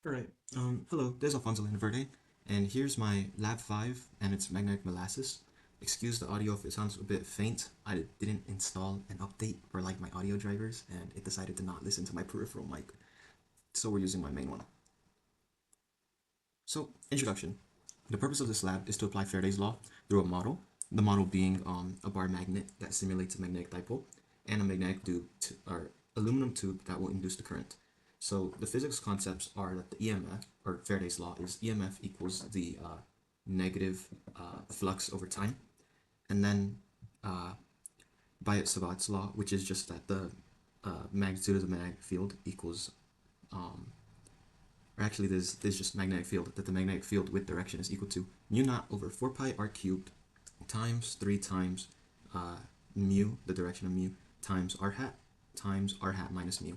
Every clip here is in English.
Alright, hello, this is Alfonso Verde, and here's my Lab 5 and its magnetic molasses. Excuse the audio if it sounds a bit faint. I didn't install an update for like my audio drivers, and it decided to not listen to my peripheral mic, so we're using my main one. So, introduction. The purpose of this lab is to apply Faraday's law through a model, the model being a bar magnet that simulates a magnetic dipole, and a magnetic tube, or aluminum tube that will induce the current. So the physics concepts are that the EMF, or Faraday's law, is EMF equals the negative flux over time, and then uh, Biot-Sabat's law, which is just that the magnitude of the magnetic field equals or actually there's just magnetic field, that the magnetic field with direction is equal to mu naught over 4 pi r cubed times 3 times mu, the direction of mu, times r hat minus mu.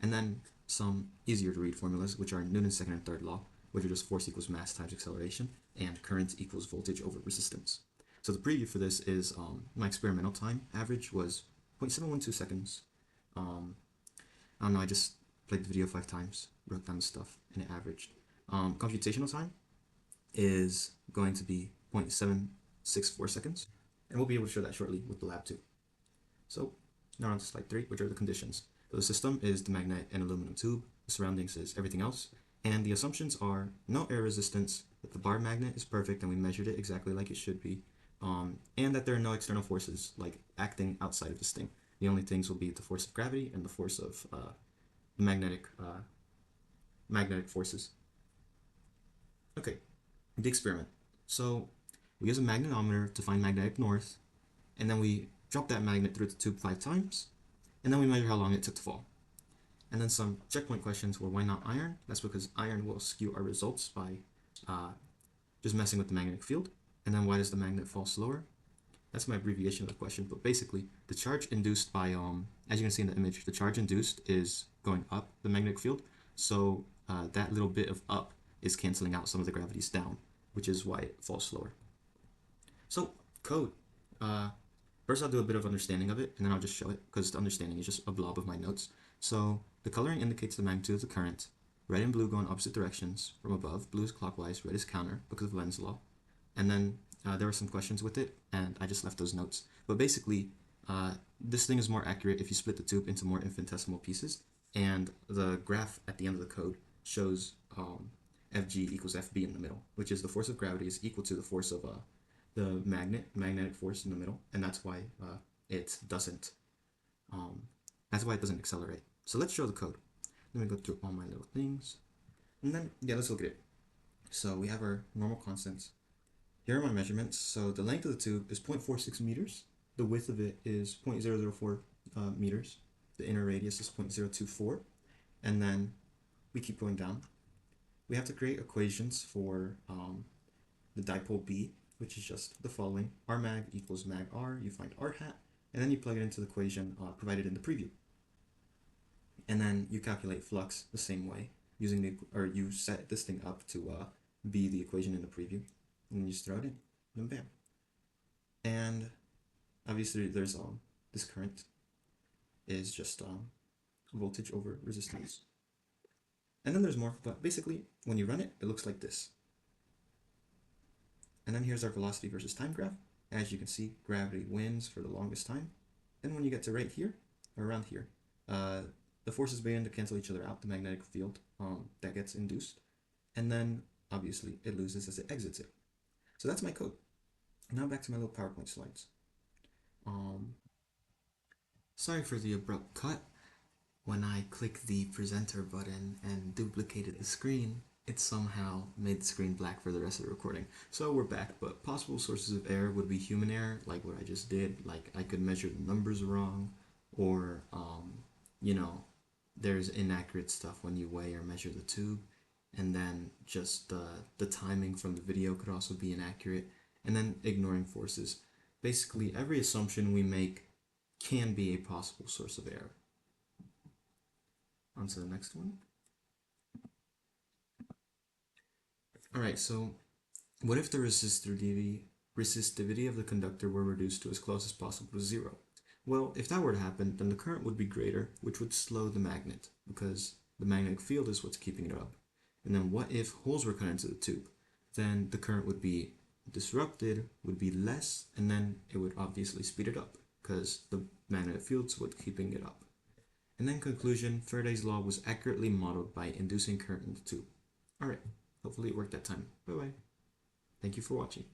And then some easier to read formulas, which are Newton's second and third law, which are just force equals mass times acceleration, and current equals voltage over resistance. So the preview for this is my experimental time average was 0.712 seconds. I don't know, I just played the video 5 times, wrote down the stuff, and it averaged. Computational time is going to be 0.764 seconds, and we'll be able to show that shortly with the lab too. So now on to slide 3, which are the conditions. So the system is the magnet and aluminum tube, the surroundings is everything else, and the assumptions are no air resistance, that the bar magnet is perfect and we measured it exactly like it should be, and that there are no external forces like acting outside of this thing. The only things will be the force of gravity and the force of the magnetic forces. Okay, the experiment. So we use a magnetometer to find magnetic north, and then we drop that magnet through the tube 5 times, and then we measure how long it took to fall. And then some checkpoint questions were, why not iron? That's because iron will skew our results by just messing with the magnetic field. And then why does the magnet fall slower? That's my abbreviation of the question, but basically the charge induced by, as you can see in the image, the charge induced is going up the magnetic field, so that little bit of up is canceling out some of the gravities down, which is why it falls slower. So, code. Uh, First I'll do a bit of understanding of it, and then I'll just show it, because the understanding is just a blob of my notes. So, the coloring indicates the magnitude of the current. Red and blue go in opposite directions. From above, blue is clockwise, red is counter, because of Lenz's law. And then there were some questions with it, and I just left those notes. But basically, this thing is more accurate if you split the tube into more infinitesimal pieces, and the graph at the end of the code shows Fg equals Fb in the middle, which is the force of gravity is equal to the force of the magnetic force in the middle, and that's why it doesn't accelerate. So let's show the code. Let me go through all my little things, and then yeah, let's look at it. So we have our normal constants. Here are my measurements. So the length of the tube is 0.46 meters. The width of it is 0.004 meters. The inner radius is 0.024. And then we keep going down. We have to create equations for the dipole B, which is just the following. R mag equals mag R. You find R hat, and then you plug it into the equation provided in the preview. And then you calculate flux the same way, using you set this thing up to be the equation in the preview, and you just throw it in, and bam. And obviously there's this current is just voltage over resistance. And then there's more, but basically when you run it, it looks like this. And then here's our velocity versus time graph. As you can see, gravity wins for the longest time. Then when you get to right here, or around here, the forces begin to cancel each other out, the magnetic field that gets induced. And then obviously it loses as it exits it. So that's my code. Now back to my little PowerPoint slides. Sorry for the abrupt cut. When I clicked the presenter button and duplicated the screen, it somehow made the screen black for the rest of the recording. So we're back, but possible sources of error would be human error, like what I just did, like I could measure the numbers wrong, or, you know, there's inaccurate stuff when you weigh or measure the tube, and then just the timing from the video could also be inaccurate, and then ignoring forces. Basically, every assumption we make can be a possible source of error. On to the next one. Alright, so what if the resistivity of the conductor were reduced to as close as possible to zero? Well, if that were to happen, then the current would be greater, which would slow the magnet, because the magnetic field is what's keeping it up. And then what if holes were cut into the tube? Then the current would be disrupted, would be less, and then it would obviously speed it up because the magnetic fields would keeping it up. And then conclusion, Faraday's law was accurately modeled by inducing current in the tube. Alright, hopefully it worked that time. Bye bye. Thank you for watching.